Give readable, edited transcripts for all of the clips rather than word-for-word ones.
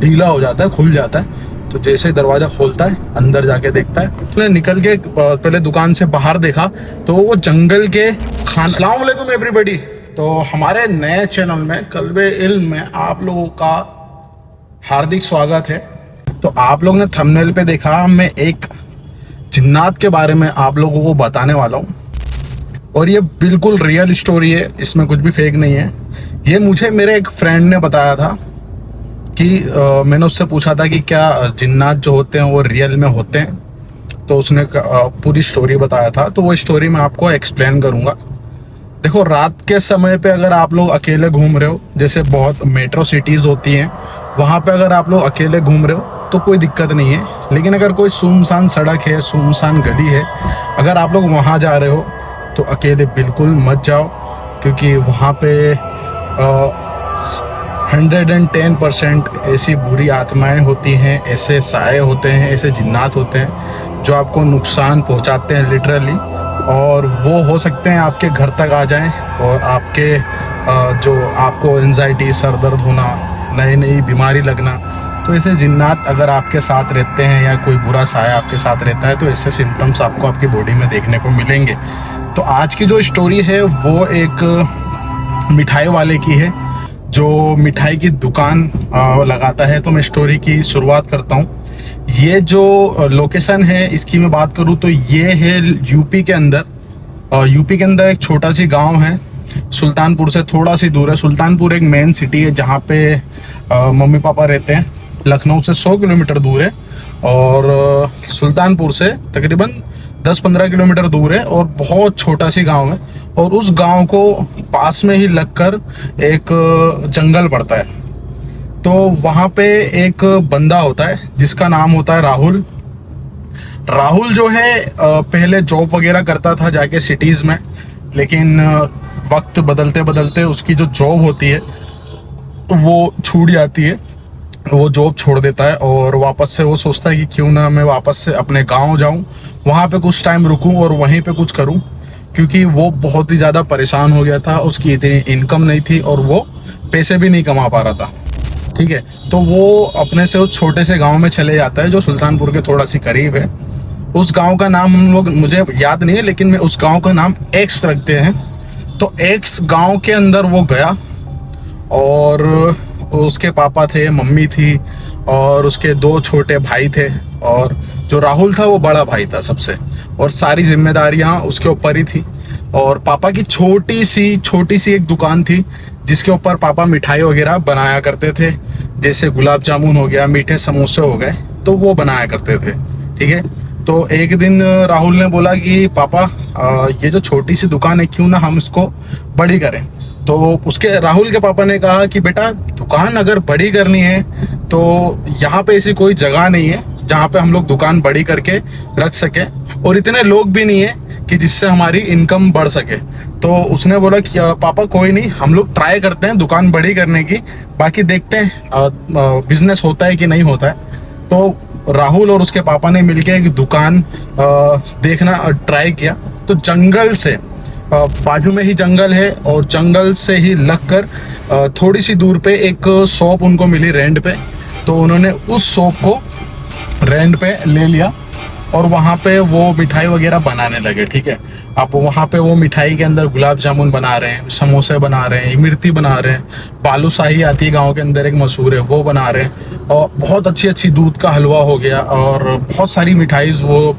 ढीला हो जाता है, खुल जाता है। तो जैसे दरवाजा खोलता है, अंदर जाके देखता है, उसने निकल के पहले दुकान से बाहर देखा तो वो जंगल के खाना। अस्सलाम वालेकुम एवरीबॉडी। तो हमारे नए चैनल में कल्बे इल्म में आप लोगों का हार्दिक स्वागत है। तो आप लोग ने थंबनेल पे देखा, मैं एक जिन्नात के बारे में आप लोगों को बताने वाला हूँ और ये बिल्कुल रियल स्टोरी है, इसमें कुछ भी फेक नहीं है। ये मुझे मेरे एक फ्रेंड ने बताया था कि मैंने उससे पूछा था कि क्या जिन्नात जो होते हैं वो रियल में होते हैं, तो उसने पूरी स्टोरी बताया था। तो वो स्टोरी मैं आपको एक्सप्लेन करूँगा। देखो, रात के समय पे अगर आप लोग अकेले घूम रहे हो, जैसे बहुत मेट्रो सिटीज़ होती हैं, वहाँ पे अगर आप लोग अकेले घूम रहे हो तो कोई दिक्कत नहीं है। लेकिन अगर कोई सुनसान सड़क है, सुनसान गली है, अगर आप लोग वहाँ जा रहे हो तो अकेले बिल्कुल मत जाओ, क्योंकि वहाँ पे 110% ऐसी बुरी आत्माएं होती हैं, ऐसे साए होते हैं, ऐसे जिन्नात होते हैं जो आपको नुकसान पहुँचाते हैं लिटरली। और वो हो सकते हैं आपके घर तक आ जाएं और आपके जो आपको एंजाइटी, सर दर्द होना, नई नई बीमारी लगना। तो ऐसे जिन्नात अगर आपके साथ रहते हैं या कोई बुरा साया आपके साथ रहता है तो ऐसे सिम्टम्स आपको आपकी बॉडी में देखने को मिलेंगे। तो आज की जो स्टोरी है वो एक मिठाई वाले की है जो मिठाई की दुकान लगाता है। तो मैं स्टोरी की शुरुआत करता हूँ। ये जो लोकेशन है इसकी मैं बात करूँ तो ये है यूपी के अंदर। यूपी के अंदर एक छोटा सी गांव है, सुल्तानपुर से थोड़ा सी दूर है। सुल्तानपुर एक मेन सिटी है जहाँ पे मम्मी पापा रहते हैं। लखनऊ से 100 किलोमीटर दूर है और सुल्तानपुर से तकरीबन 10-15 किलोमीटर दूर है और बहुत छोटा सी गांव है। और उस गांव को पास में ही लगकर एक जंगल पड़ता है। तो वहाँ पे एक बंदा होता है जिसका नाम होता है राहुल। राहुल जो है पहले जॉब वगैरह करता था जाके सिटीज़ में, लेकिन वक्त बदलते बदलते उसकी जो जॉब होती है वो छूट जाती है। वो जॉब छोड़ देता है और वापस से वो सोचता है कि क्यों ना मैं वापस से अपने गांव जाऊं, वहाँ पे कुछ टाइम रुकूं और वहीं पे कुछ करूं, क्योंकि वो बहुत ही ज़्यादा परेशान हो गया था। उसकी इतनी इनकम नहीं थी और वो पैसे भी नहीं कमा पा रहा था। ठीक है, तो वो अपने से उस छोटे से गाँव में चले जाता है जो सुल्तानपुर के थोड़ा सी करीब है। उस गाँव का नाम हम लोग, मुझे याद नहीं है, लेकिन मैं उस गाँव का नाम एक्स रखते हैं। तो एक्स गाँव के अंदर वो गया और उसके पापा थे, मम्मी थी और उसके 2 छोटे भाई थे। और जो राहुल था वो बड़ा भाई था सबसे, और सारी जिम्मेदारियां उसके ऊपर ही थी। और पापा की छोटी सी एक दुकान थी जिसके ऊपर पापा मिठाई वगैरह बनाया करते थे, जैसे गुलाब जामुन हो गया, मीठे समोसे हो गए, तो वो बनाया करते थे। ठीक है, तो एक दिन राहुल ने बोला कि पापा ये जो छोटी सी दुकान है क्यों ना हम इसको बड़ी करें। तो उसके राहुल के पापा ने कहा कि बेटा, दुकान अगर बड़ी करनी है तो यहाँ पे ऐसी कोई जगह नहीं है जहाँ पे हम लोग दुकान बड़ी करके रख सके, और इतने लोग भी नहीं है कि जिससे हमारी इनकम बढ़ सके। तो उसने बोला कि पापा कोई नहीं, हम लोग ट्राई करते हैं दुकान बड़ी करने की, बाकी देखते हैं बिजनेस होता है कि नहीं होता है। तो राहुल और उसके पापा ने मिलकर एक दुकान देखना ट्राई किया। तो जंगल से बाजू में ही जंगल है और जंगल से ही लगकर थोड़ी सी दूर पे एक शॉप उनको मिली रेंट पे। तो उन्होंने उस शॉप को रेंट पे ले लिया और वहाँ पे वो मिठाई वगैरह बनाने लगे। ठीक है, अब वहाँ पे वो मिठाई के अंदर गुलाब जामुन बना रहे हैं, समोसे बना रहे हैं, इमरती बना रहे हैं, बालूशाही आती है गाँव के अंदर एक मशहूर है, वो बना रहे हैं। और बहुत अच्छी दूध का हलवा हो गया और बहुत सारी मिठाईज। वो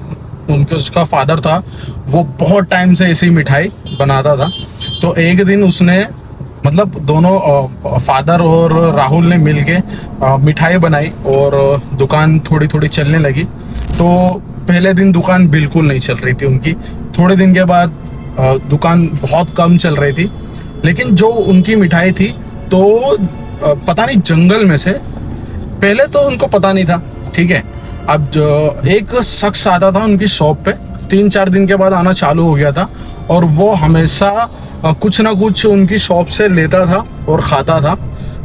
उसका फादर था, वो बहुत टाइम से ऐसी मिठाई बनाता था। तो एक दिन उसने, मतलब दोनों फादर और राहुल ने मिलके मिठाई बनाई और दुकान थोड़ी थोड़ी चलने लगी। तो पहले दिन दुकान बिल्कुल नहीं चल रही थी उनकी। थोड़े दिन के बाद दुकान बहुत कम चल रही थी। लेकिन जो उनकी मिठाई थी, तो पता नहीं जंगल में से, पहले तो उनको पता नहीं था। ठीक है, अब जो एक शख्स आता था उनकी शॉप पे, 3-4 दिन के बाद आना चालू हो गया था और वो हमेशा कुछ ना कुछ उनकी शॉप से लेता था और खाता था।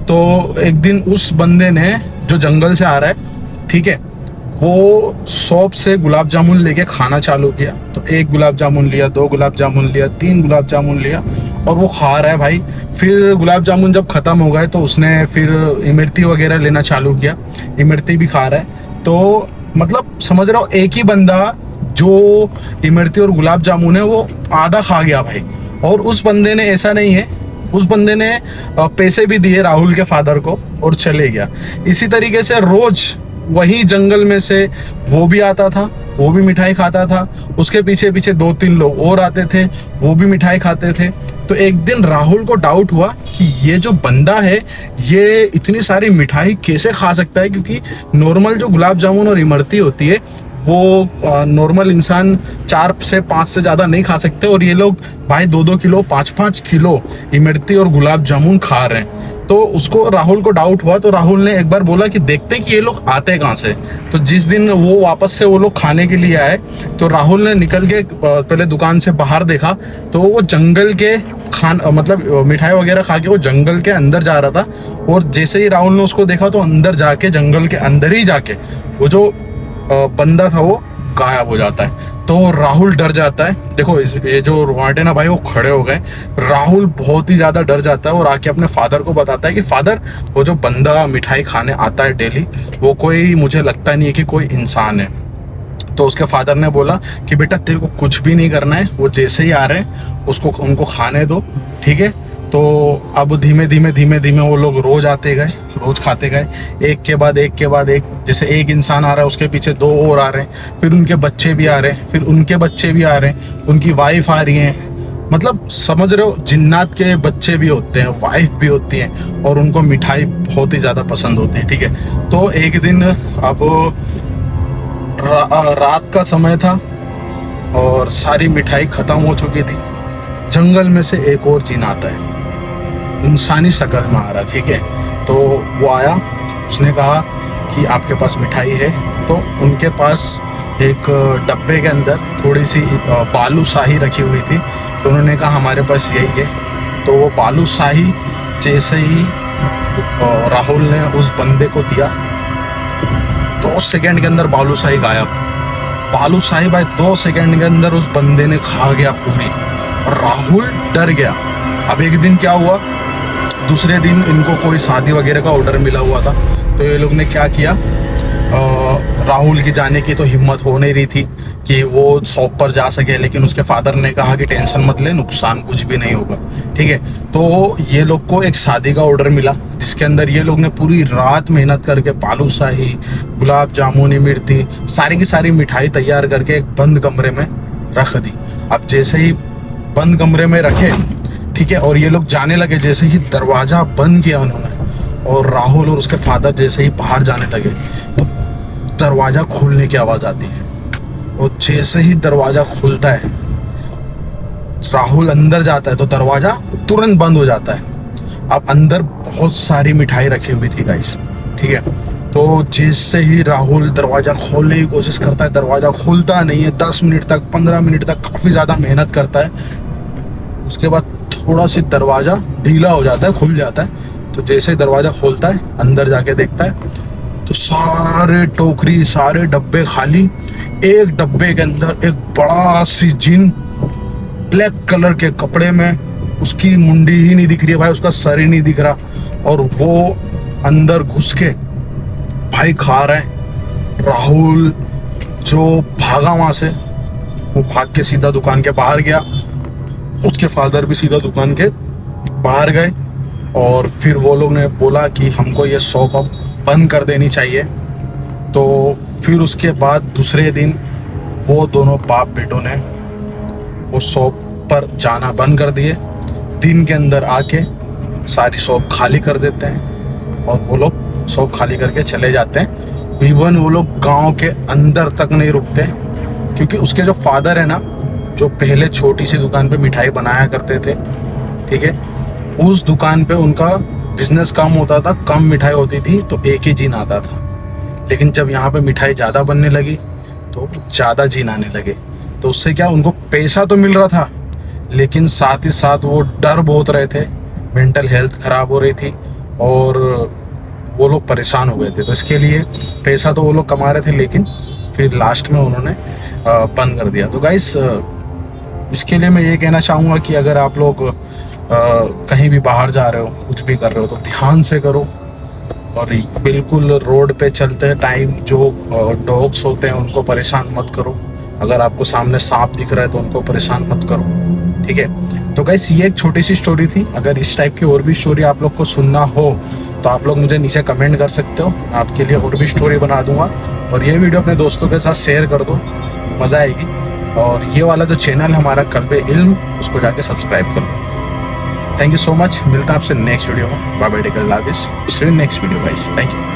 तो एक दिन उस बंदे ने, जो जंगल से आ रहा है, ठीक है, वो शॉप से गुलाब जामुन लेके खाना चालू किया। तो 1 गुलाब जामुन लिया, 2 गुलाब जामुन लिया, 3 गुलाब जामुन लिया और वो खा रहा है भाई। फिर गुलाब जामुन जब ख़त्म हो गए तो उसने फिर इमरती वगैरह लेना चालू किया, इमरती भी खा रहा है। तो मतलब समझ रहा हो, एक ही बंदा जो इमरती और गुलाब जामुन है वो आधा खा गया भाई। और उस बंदे ने, ऐसा नहीं है, उस बंदे ने पैसे भी दिए राहुल के फादर को और चले गया। इसी तरीके से रोज वही जंगल में से वो भी आता था, वो भी मिठाई खाता था, उसके पीछे पीछे 2-3 लोग और आते थे, वो भी मिठाई खाते थे। तो एक दिन राहुल को डाउट हुआ कि ये जो बंदा है ये इतनी सारी मिठाई कैसे खा सकता है, क्योंकि नॉर्मल जो गुलाब जामुन और इमरती होती है वो नॉर्मल इंसान 4 से 5 से ज़्यादा नहीं खा सकते, और ये लोग भाई 2-2 किलो 5-5 किलो इमरती और गुलाब जामुन खा रहे हैं। तो उसको, राहुल को डाउट हुआ, तो राहुल ने एक बार बोला कि देखते कि ये लोग आते कहाँ से। तो जिस दिन वो वापस से वो लोग खाने के लिए आए तो राहुल ने निकल के पहले दुकान से बाहर देखा तो वो जंगल के मतलब मिठाई वगैरह खा के वो जंगल के अंदर जा रहा था। और जैसे ही राहुल ने उसको देखा तो अंदर जाके, जंगल के अंदर ही जाके वो जो बंदा था वो गायब हो जाता है। तो राहुल डर जाता है। देखो ये जो रोमाटे ना भाई वो खड़े हो गए। राहुल बहुत ही ज्यादा डर जाता है और आके अपने फादर को बताता है कि फादर, वो जो बंदा मिठाई खाने आता है डेली, वो कोई, मुझे लगता नहीं है कि कोई इंसान है। तो उसके फादर ने बोला कि बेटा तेरे को कुछ भी नहीं करना है, वो जैसे ही आ रहे हैं उसको, उनको खाने दो, ठीक है। तो अब धीमे धीमे वो लोग रोज आते गए, रोज खाते गए, एक के बाद एक। जैसे एक इंसान आ रहा है उसके पीछे 2 और आ रहे हैं, फिर उनके बच्चे भी आ रहे हैं, फिर उनके बच्चे भी आ रहे हैं, उनकी वाइफ आ रही है। मतलब समझ रहे हो, जिन्नात के बच्चे भी होते हैं, वाइफ भी होती हैं, और उनको मिठाई बहुत ही ज़्यादा पसंद होती है, ठीक है। तो एक दिन अब रात का समय था और सारी मिठाई ख़त्म हो चुकी थी। जंगल में से एक और जिन आता है, इंसानी शक्ल में आ रहा, ठीक है। तो वो आया, उसने कहा कि आपके पास मिठाई है। तो उनके पास एक डब्बे के अंदर थोड़ी सी बालूशाही रखी हुई थी। तो उन्होंने कहा हमारे पास यही है। तो वो बालूशाही जैसे ही राहुल ने उस बंदे को दिया, 2 सेकंड के अंदर बालूशाही गायब। बालूशाही भाई 2 सेकंड के अंदर उस बंदे ने खा गया पूरी, और राहुल डर गया। अब एक दिन क्या हुआ, दूसरे दिन इनको कोई शादी वगैरह का ऑर्डर मिला हुआ था। तो ये लोग ने क्या किया, राहुल की जाने की तो हिम्मत हो नहीं रही थी कि वो शॉप पर जा सके, लेकिन उसके फादर ने कहा कि टेंशन मत ले, नुकसान कुछ भी नहीं होगा, ठीक है। तो ये लोग को एक शादी का ऑर्डर मिला, जिसके अंदर ये लोग ने पूरी रात मेहनत करके बालूशाही, गुलाब जामुन, इमरती, सारी की सारी मिठाई तैयार करके एक बंद कमरे में रख दी। अब जैसे ही बंद कमरे में रखे, ठीक है, और ये लोग जाने लगे, जैसे ही दरवाज़ा बंद किया उन्होंने, और राहुल और उसके फादर जैसे ही बाहर जाने लगे तो दरवाज़ा खोलने की आवाज़ आती है। और जैसे ही दरवाज़ा खुलता है, राहुल अंदर जाता है तो दरवाज़ा तुरंत बंद हो जाता है। अब अंदर बहुत सारी मिठाई रखी हुई थी गाइस, ठीक है। तो जैसे ही राहुल दरवाज़ा खोलने की कोशिश करता है, दरवाज़ा खुलता नहीं है। 10 मिनट तक, 15 मिनट तक काफ़ी ज़्यादा मेहनत करता है। उसके बाद थोड़ा सी दरवाज़ा ढीला हो जाता है, खुल जाता है। तो जैसे ही दरवाज़ा खोलता है, अंदर जाके देखता है तो सारे टोकरी, सारे डब्बे खाली। एक डब्बे के अंदर एक बड़ा सी जिन, ब्लैक कलर के कपड़े में, उसकी मुंडी ही नहीं दिख रही है भाई, उसका सर ही नहीं दिख रहा, और वो अंदर घुस के भाई खा रहे हैं। राहुल जो भागा वहाँ से, वो भाग के सीधा दुकान के बाहर गया। उसके फादर भी सीधा दुकान के बाहर गए, और फिर वो लोग ने बोला कि हमको ये शॉप अब बंद कर देनी चाहिए। तो फिर उसके बाद दूसरे दिन वो दोनों बाप बेटों ने वो शॉप पर जाना बंद कर दिए। दिन के अंदर आके सारी शॉप खाली कर देते हैं, और वो लोग शॉप खाली करके चले जाते हैं। इवन वो लोग गांव के अंदर तक नहीं रुकते, क्योंकि उसके जो फादर है ना, जो पहले छोटी सी दुकान पे मिठाई बनाया करते थे, ठीक है, उस दुकान पे उनका बिजनेस कम होता था, कम मिठाई होती थी, तो एक ही जिन आता था। लेकिन जब यहाँ पे मिठाई ज़्यादा बनने लगी तो ज़्यादा जिन आने लगे। तो उससे क्या, उनको पैसा तो मिल रहा था, लेकिन साथ ही साथ वो डर बहुत रहे थे, मेंटल हेल्थ ख़राब हो रही थी, और वो लोग परेशान हो गए थे। तो इसके लिए पैसा तो वो लोग कमा रहे थे, लेकिन फिर लास्ट में उन्होंने बंद कर दिया। तो गाइस, इसके लिए मैं ये कहना चाहूँगा कि अगर आप लोग कहीं भी बाहर जा रहे हो, कुछ भी कर रहे हो तो ध्यान से करो। और बिल्कुल रोड पे चलते टाइम जो डॉग्स होते हैं उनको परेशान मत करो। अगर आपको सामने सांप दिख रहा है तो उनको परेशान मत करो, ठीक है। तो गाइस ये एक छोटी सी स्टोरी थी। अगर इस टाइप की और भी स्टोरी आप लोग को सुनना हो तो आप लोग मुझे नीचे कमेंट कर सकते हो, आपके लिए और भी स्टोरी बना दूंगा। और ये वीडियो अपने दोस्तों के साथ शेयर कर दो, मज़ा आएगी। और ये वाला जो चैनल है हमारा कल्बे इल्म, उसको जाके सब्सक्राइब कर लो। Thank you so much. मिलता है आपसे नेक्स्ट वीडियो में। Bye bye, take care, love you, see you next video guys. Thank you.